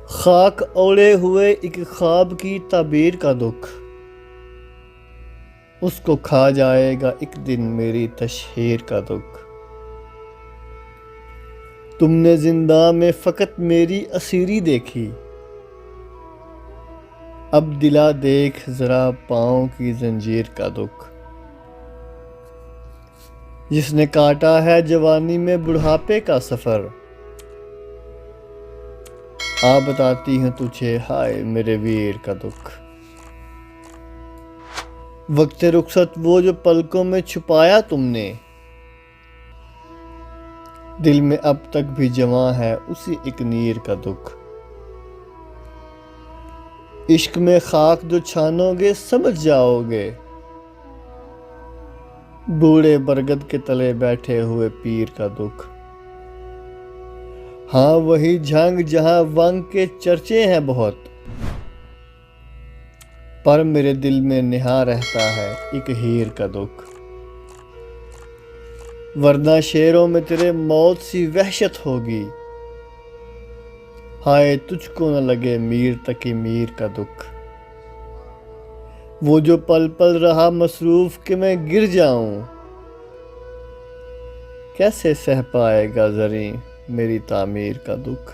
खाक ओढ़े हुए एक ख्वाब की ताबीर का दुख, उसको खा जाएगा एक दिन मेरी तशहीर का दुख। तुमने जिंदा में फ़कत मेरी असीरी देखी, अब दिला देख ज़रा पाँव की जंजीर का दुख। जिसने काटा है जवानी में बुढ़ापे का सफ़र, आ बताती हूँ तुझे हाय मेरे वीर का दुख। वक्त रुखसत वो जो पलकों में छुपाया तुमने, दिल में अब तक भी जमा है उसी एक नीर का दुख। इश्क में खाक जो छानोगे समझ जाओगे, बूढ़े बरगद के तले बैठे हुए पीर का दुख। हाँ वही झंग जहां वंग के चर्चे हैं बहुत, पर मेरे दिल में निहा रहता है एक हीर का दुख। वरना शेरों में तेरे मौत सी वहशत होगी, हाय तुझको न लगे मीर तकी मीर का दुख। वो जो पल पल रहा मसरूफ कि मैं गिर जाऊं, कैसे सह पाएगा ज़री मेरी तामीर का दुख।